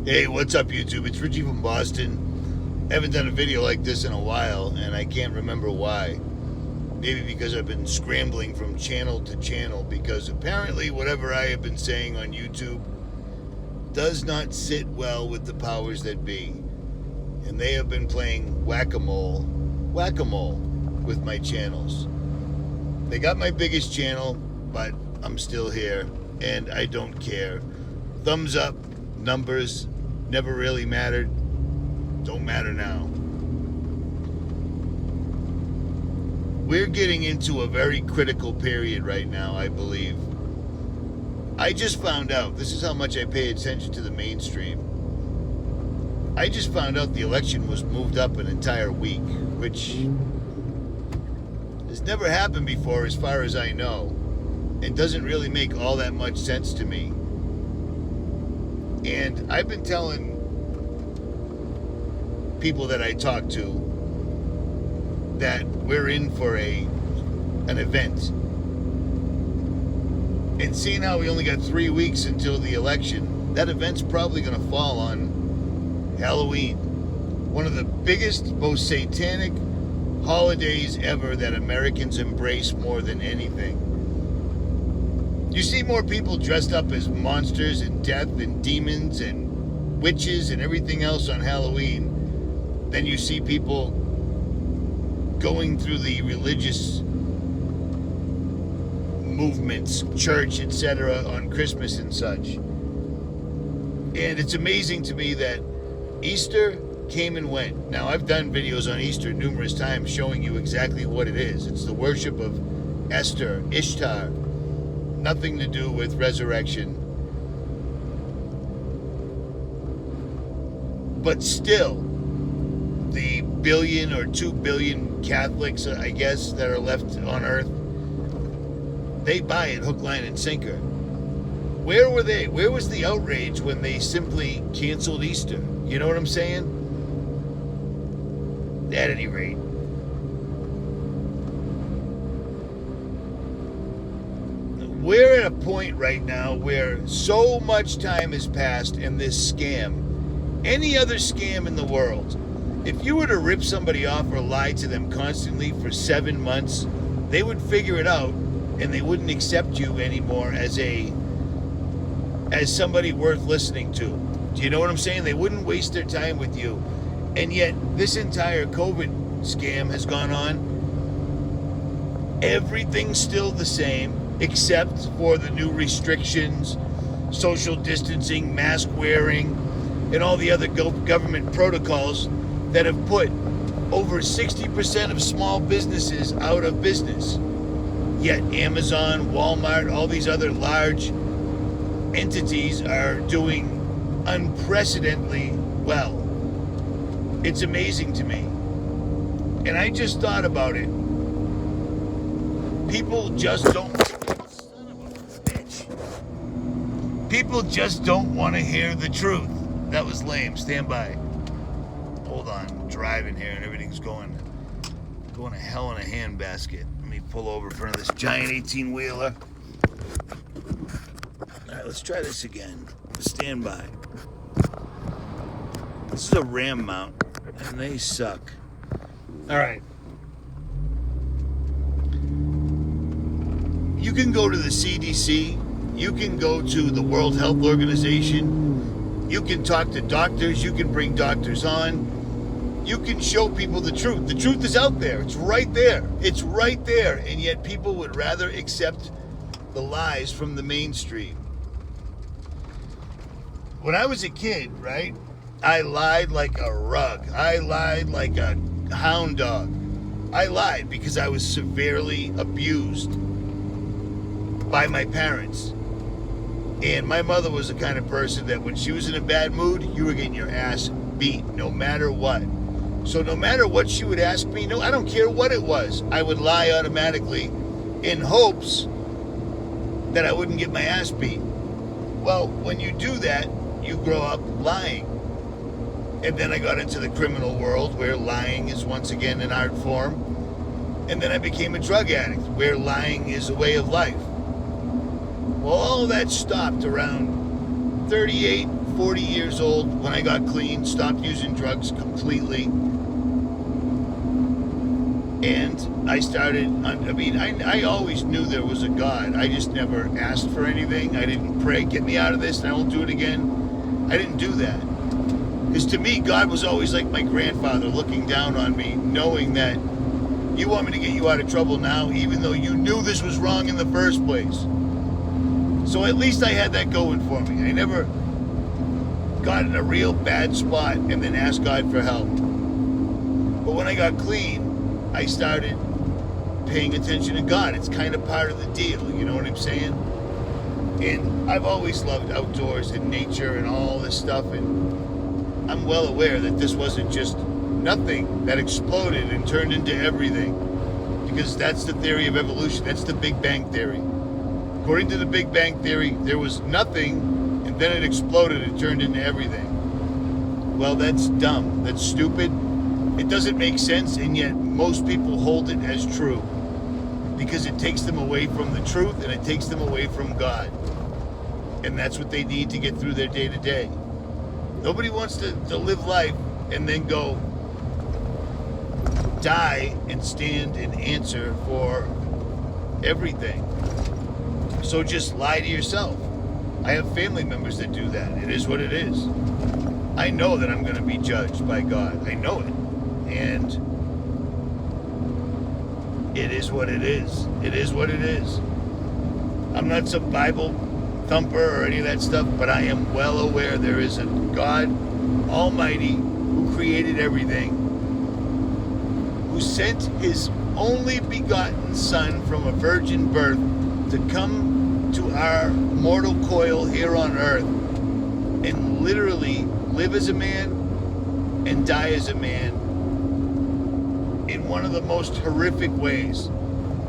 Hey, what's up, YouTube? It's Richie from Boston. I haven't done a video like this in a while, and I can't remember why. Maybe because I've been scrambling from channel to channel, because apparently whatever I have been saying on YouTube does not sit well with the powers that be. And they have been playing whack-a-mole with my channels. They got my biggest channel, but I'm still here, and I don't care. Thumbs up, numbers, never really mattered. Don't matter now. We're getting into a very critical period right now, I believe. I just found out, this is how much I pay attention to the mainstream. I just found out the election was moved up an entire week, which has never happened before as far as I know, and doesn't really make all that much sense to me. And I've been telling people that I talk to that we're in for an event. And seeing how we only got 3 weeks until the election, that event's probably going to fall on Halloween. One of the biggest, most satanic holidays ever that Americans embrace more than anything. You see more people dressed up as monsters and death and demons and witches and everything else on Halloween than you see people going through the religious movements, church, etc. on Christmas and such. And it's amazing to me that Easter came and went. Now, I've done videos on Easter numerous times showing you exactly what it is. It's the worship of Esther, Ishtar. Nothing to do with resurrection. But still, the 1 billion or 2 billion Catholics, I guess, that are left on earth, they buy it hook, line, and sinker. Where were they? Where was the outrage when they simply canceled Easter? You know what I'm saying? At any rate. We're at a point right now where so much time has passed in this scam, any other scam in the world. If you were to rip somebody off or lie to them constantly for 7 months, they would figure it out and they wouldn't accept you anymore as somebody worth listening to. Do you know what I'm saying? They wouldn't waste their time with you. And yet this entire COVID scam has gone on. Everything's still the same, except for the new restrictions, social distancing, mask wearing, and all the other government protocols that have put over 60% of small businesses out of business. Yet Amazon, Walmart, all these other large entities are doing unprecedentedly well. It's amazing to me. And I just thought about it. People just don't... People just don't want to hear the truth. That was lame. Stand by. Hold on. I'm driving here and everything's going to hell in a handbasket. Let me pull over in front of this giant 18-wheeler. All right, let's try this again. Stand by. This is a Ram mount, and they suck. All right. You can go to the CDC. You can go to the World Health Organization. You can talk to doctors. You can bring doctors on. You can show people the truth. The truth is out there. It's right there. It's right there. And yet people would rather accept the lies from the mainstream. When I was a kid, right, I lied like a rug. I lied like a hound dog. I lied because I was severely abused by my parents. And my mother was the kind of person that when she was in a bad mood, you were getting your ass beat no matter what. So no matter what she would ask me, no, I don't care what it was, I would lie automatically in hopes that I wouldn't get my ass beat. Well, when you do that, you grow up lying. And then I got into the criminal world where lying is once again an art form. And then I became a drug addict where lying is a way of life. Well, all that stopped around 38, 40 years old when I got clean, stopped using drugs completely. And I started, I always knew there was a God. I just never asked for anything. I didn't pray, get me out of this and I won't do it again. I didn't do that. Because to me, God was always like my grandfather looking down on me, knowing that you want me to get you out of trouble now, even though you knew this was wrong in the first place. So at least I had that going for me. I never got in a real bad spot and then asked God for help. But when I got clean, I started paying attention to God. It's kind of part of the deal, you know what I'm saying? And I've always loved outdoors and nature and all this stuff, and I'm well aware that this wasn't just nothing that exploded and turned into everything, because that's the theory of evolution. That's the Big Bang Theory. According to the Big Bang Theory, there was nothing and then it exploded and turned into everything. Well, that's dumb. That's stupid. It doesn't make sense, and yet most people hold it as true because it takes them away from the truth and it takes them away from God. And that's what they need to get through their day-to-day. Nobody wants to live life and then go die and stand and answer for everything. So just lie to yourself. I have family members that do that. It is what it is. I know that I'm going to be judged by God. I know it. And it is what it is. It is what it is. I'm not some Bible thumper or any of that stuff, but I am well aware there is a God Almighty who created everything, who sent his only begotten Son from a virgin birth to come to our mortal coil here on earth and literally live as a man and die as a man in one of the most horrific ways.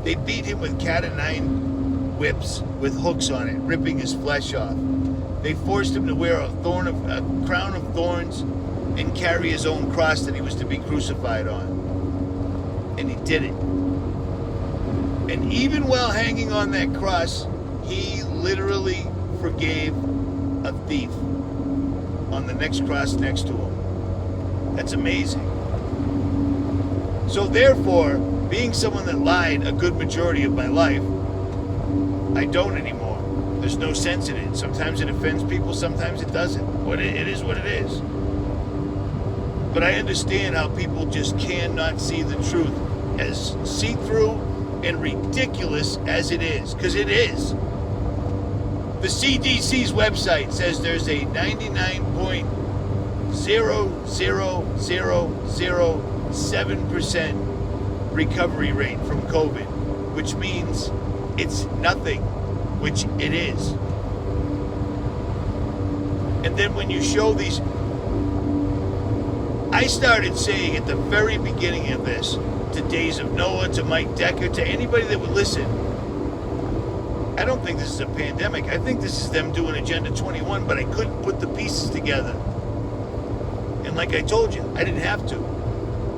They beat him with cat o' nine whips with hooks on it, ripping his flesh off. They forced him to wear a crown of thorns and carry his own cross that he was to be crucified on. And he did it. And even while hanging on that cross, he literally forgave a thief on the next cross next to him. That's amazing. So therefore, being someone that lied a good majority of my life, I don't anymore. There's no sense in it. Sometimes it offends people, sometimes it doesn't. But it is what it is. But I understand how people just cannot see the truth, as see-through and ridiculous as it is, because it is. The CDC's website says there's a 99.00007% recovery rate from COVID, which means it's nothing, which it is. And then when you show these, I started saying at the very beginning of this, to Days of Noah, to Mike Decker, to anybody that would listen, I don't think this is a pandemic. I think this is them doing Agenda 21, but I couldn't put the pieces together. And like I told you, I didn't have to.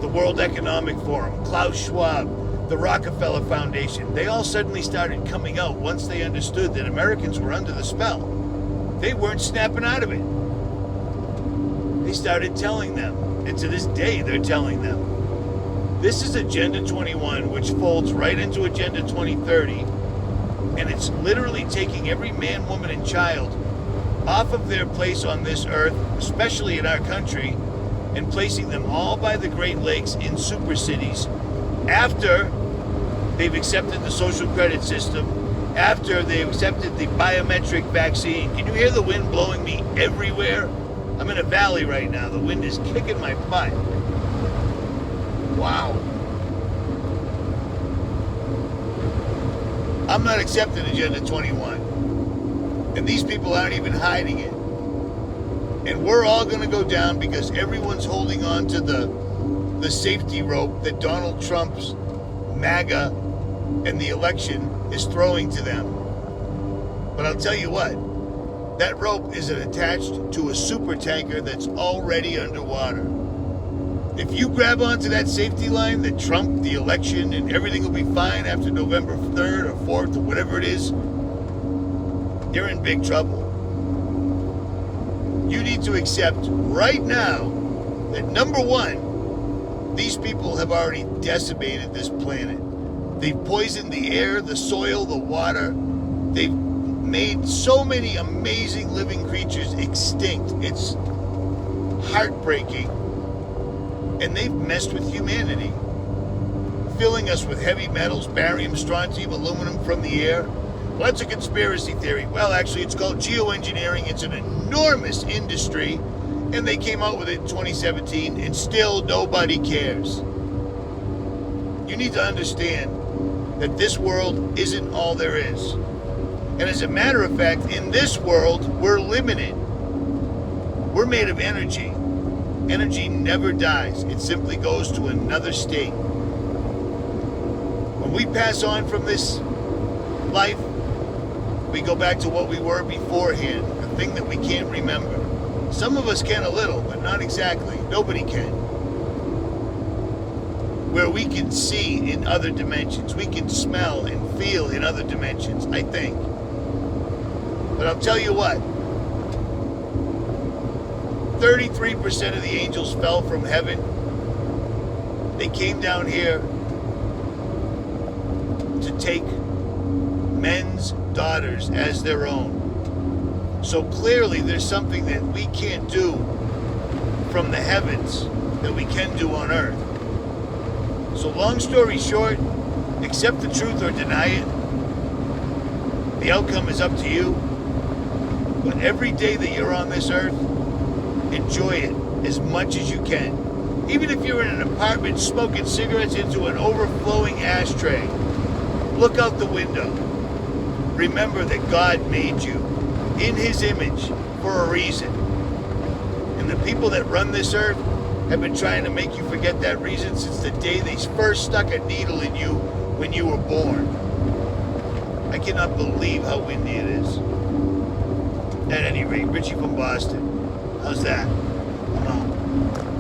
The World Economic Forum, Klaus Schwab, the Rockefeller Foundation, they all suddenly started coming out once they understood that Americans were under the spell. They weren't snapping out of it. They started telling them, and to this day they're telling them, this is Agenda 21, which folds right into Agenda 2030, and it's literally taking every man, woman, and child off of their place on this earth, especially in our country, and placing them all by the Great Lakes in super cities after they've accepted the social credit system, after they've accepted the biometric vaccine. Can you hear the wind blowing me everywhere? I'm in a valley right now. The wind is kicking my butt. Wow. I'm not accepting Agenda 21. And these people aren't even hiding it. And we're all going to go down because everyone's holding on to the safety rope that Donald Trump's MAGA and the election is throwing to them. But I'll tell you what, that rope is attached to a super tanker that's already underwater. If you grab onto that safety line that Trump, the election, and everything will be fine after November 3rd or 4th or whatever it is, you're in big trouble. You need to accept right now that number one, these people have already decimated this planet. They've poisoned the air, the soil, the water. They've made so many amazing living creatures extinct. It's heartbreaking. And they've messed with humanity, filling us with heavy metals, barium, strontium, aluminum from the air. Well, that's a conspiracy theory. Well, actually, it's called geoengineering. It's an enormous industry, and they came out with it in 2017, and still nobody cares. You need to understand that this world isn't all there is. And as a matter of fact, in this world, we're limited. We're made of energy. Energy never dies. It simply goes to another state. When we pass on from this life, we go back to what we were beforehand, a thing that we can't remember. Some of us can a little, but not exactly. Nobody can. Where we can see in other dimensions. We can smell and feel in other dimensions, I think. But I'll tell you what. 33% of the angels fell from heaven. They came down here to take men's daughters as their own. So clearly there's something that we can't do from the heavens that we can do on earth. So long story short, accept the truth or deny it. The outcome is up to you. But every day that you're on this earth, enjoy it as much as you can. Even if you're in an apartment smoking cigarettes into an overflowing ashtray, look out the window. Remember that God made you in His image for a reason. And the people that run this earth have been trying to make you forget that reason since the day they first stuck a needle in you when you were born. I cannot believe how windy it is. At any rate, Richie from Boston. How's that? Come on.